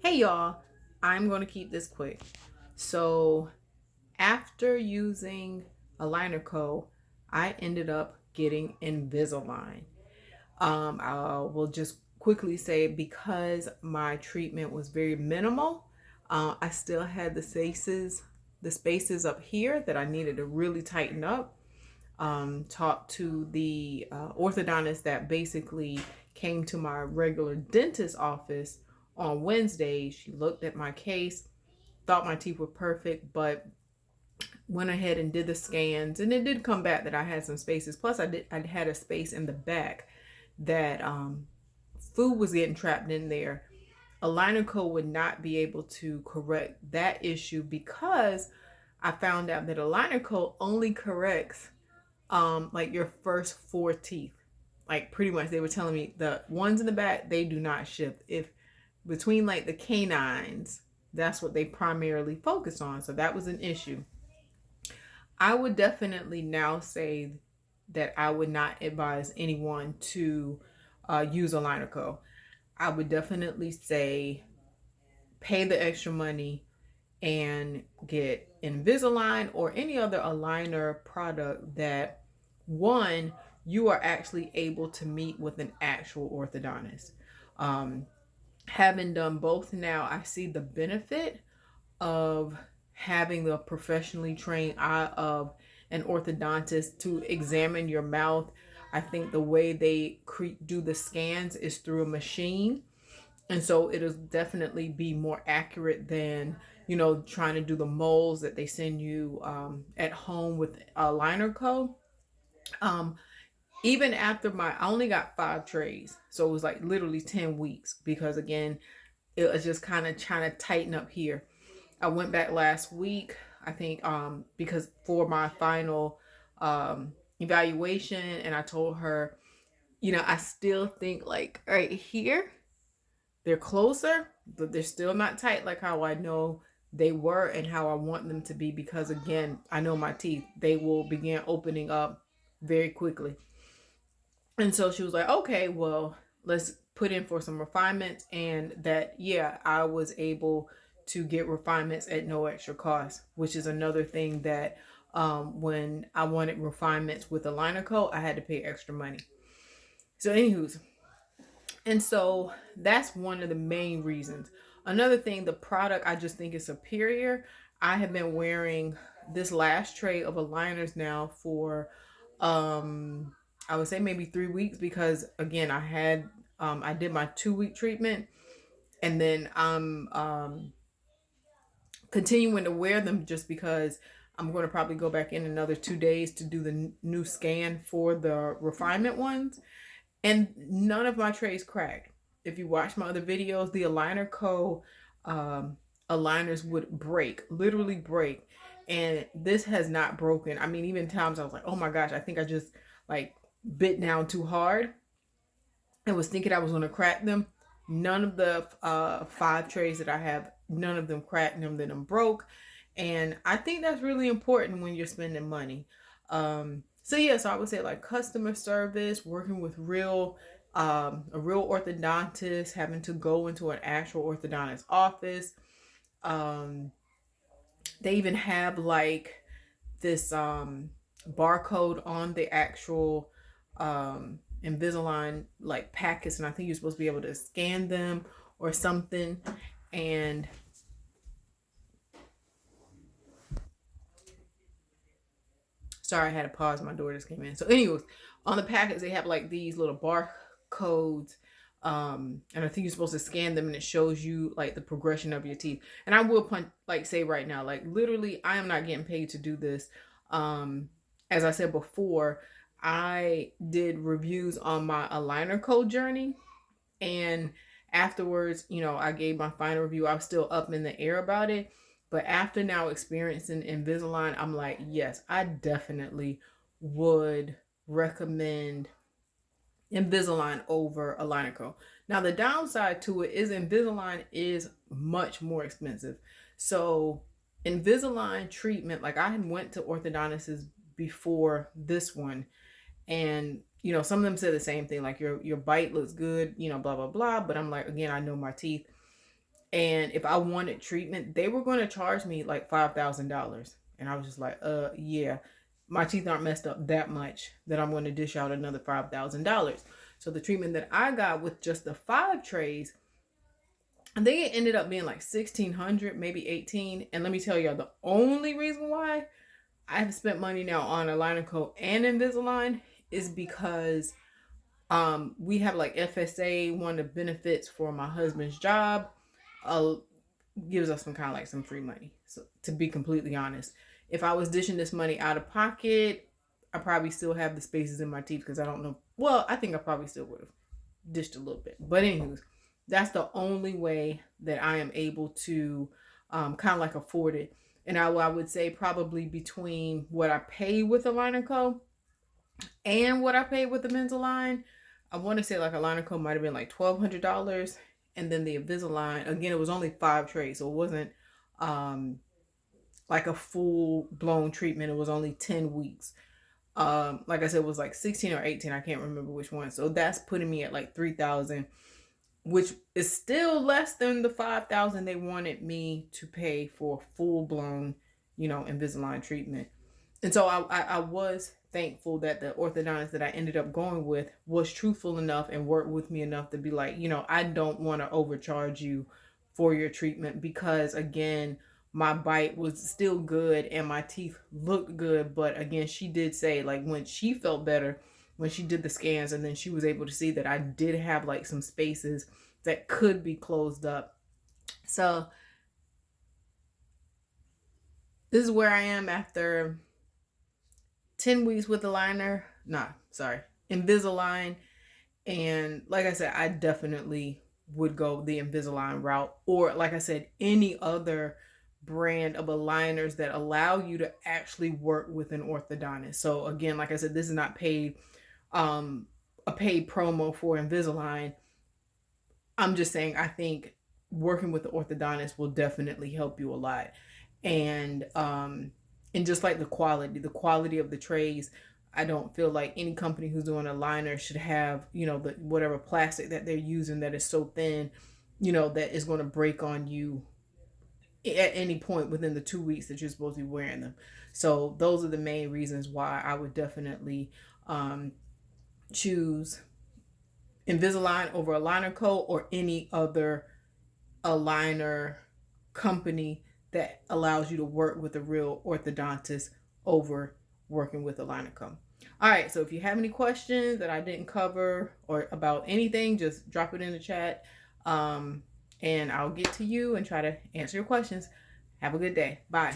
Hey y'all, I'm going to keep this quick. So, after using alignerco, I ended up getting Invisalign. I will just quickly say because my treatment was very minimal, I still had the spaces up here that I needed to really tighten up. Talked to the orthodontist that basically came to my regular dentist office on Wednesday. She looked at my case, thought my teeth were perfect, but went ahead and did the scans, and it did come back that I had some spaces. Plus, I had a space in the back that food was getting trapped in there. Aligner Co would not be able to correct that issue because I found out that Aligner Co only corrects like your first four teeth. Like pretty much they were telling me the ones in the back, they do not shift. If between like the canines, that's what they primarily focus on. So that was an issue. I would definitely now say that I would not advise anyone to use Aligner Co. I would definitely say pay the extra money and get Invisalign or any other aligner product that one, you are actually able to meet with an actual orthodontist. Um, Having done both now, I see the benefit of having the professionally trained eye of an orthodontist to examine your mouth. I think the way they do the scans is through a machine, and so it'll definitely be more accurate than trying to do the molds that they send you at home with Aligner Co. um, Even after I only got 5 trays, so it was like literally 10 weeks because again it was just kind of trying to tighten up here. I went back last week, I think, because for my final evaluation, and I told her, I still think like right here they're closer, but they're still not tight like how I know they were and how I want them to be, because again, I know my teeth, they will begin opening up very quickly. And so she was like, okay, well, let's put in for some refinements. And that, yeah, I was able to get refinements at no extra cost, which is another thing that when I wanted refinements with Aligner Co, I had to pay extra money. So, anywho's, and so that's one of the main reasons. Another thing, the product I just think is superior. I have been wearing this last tray of aligners now for I would say maybe 3 weeks, because again I did my 2 week treatment, and then I'm continuing to wear them just because I'm going to probably go back in another 2 days to do the new scan for the refinement ones. And none of my trays cracked. If you watch my other videos, the Aligner Co. Aligners would break, literally break. And this has not broken. I mean, even times I was like, oh my gosh, I think I just like bit down too hard and was thinking I was going to crack them. None of the 5 trays that I have, none of them cracked, none of them broke. And I think that's really important when you're spending money. So yeah, so I would say like customer service, working with a real orthodontist, having to go into an actual orthodontist office. Um, they even have like this barcode on the actual Invisalign like packets, and I think you're supposed to be able to scan them or something. And sorry, I had to pause. My door just came in. So, anyways, on the packets they have like these little barcodes, and I think you're supposed to scan them, and it shows you like the progression of your teeth. And I will like say right now, like literally, I am not getting paid to do this. As I said before, I did reviews on my Aligner code journey, and afterwards, I gave my final review. I was still up in the air about it. But after now experiencing Invisalign, I'm like, yes, I definitely would recommend Invisalign over Aligner Co. Now, the downside to it is Invisalign is much more expensive. So, Invisalign treatment, like I had went to orthodontists before this one, and some of them said the same thing, like your bite looks good, blah blah blah. But I'm like, again, I know my teeth. And if I wanted treatment, they were going to charge me like $5,000. And I was just like, yeah, my teeth aren't messed up that much that I'm going to dish out another $5,000. So the treatment that I got with just the 5 trays, I think it ended up being like 1,600, maybe 18. And let me tell y'all, the only reason why I have spent money now on alignerco and Invisalign is because we have like FSA, one of the benefits for my husband's job, gives us some kind of like some free money. So to be completely honest, if I was dishing this money out of pocket, I probably still have the spaces in my teeth because I don't know. Well, I think I probably still would have dished a little bit. But anywho, that's the only way that I am able to kind of like afford it. And I would say probably between what I pay with alignerco and what I paid with the Invisalign, I want to say like alignerco might have been like $1,200, and then the Invisalign, again, it was only 5 trays, so it wasn't like a full blown treatment. It was only 10 weeks. Like I said, it was like 16 or 18. I can't remember which one. So that's putting me at like 3,000, which is still less than the 5,000 they wanted me to pay for full blown, Invisalign treatment. And so I was thankful that the orthodontist that I ended up going with was truthful enough and worked with me enough to be like, I don't want to overcharge you for your treatment because, again, my bite was still good and my teeth looked good. But again, she did say like when she felt better, when she did the scans, and then she was able to see that I did have like some spaces that could be closed up. So this is where I am after 10 weeks with Invisalign. And like I said, I definitely would go the Invisalign route, or like I said, any other brand of aligners that allow you to actually work with an orthodontist. So again, like I said, this is not paid, a paid promo for Invisalign. I'm just saying, I think working with the orthodontist will definitely help you a lot. And just like the quality of the trays, I don't feel like any company who's doing a liner should have, the whatever plastic that they're using that is so thin, that is going to break on you at any point within the 2 weeks that you're supposed to be wearing them. So those are the main reasons why I would definitely choose Invisalign over alignerco or any other aligner company that allows you to work with a real orthodontist over working with alignerco. All right, so if you have any questions that I didn't cover or about anything, just drop it in the chat, and I'll get to you and try to answer your questions. Have a good day. Bye.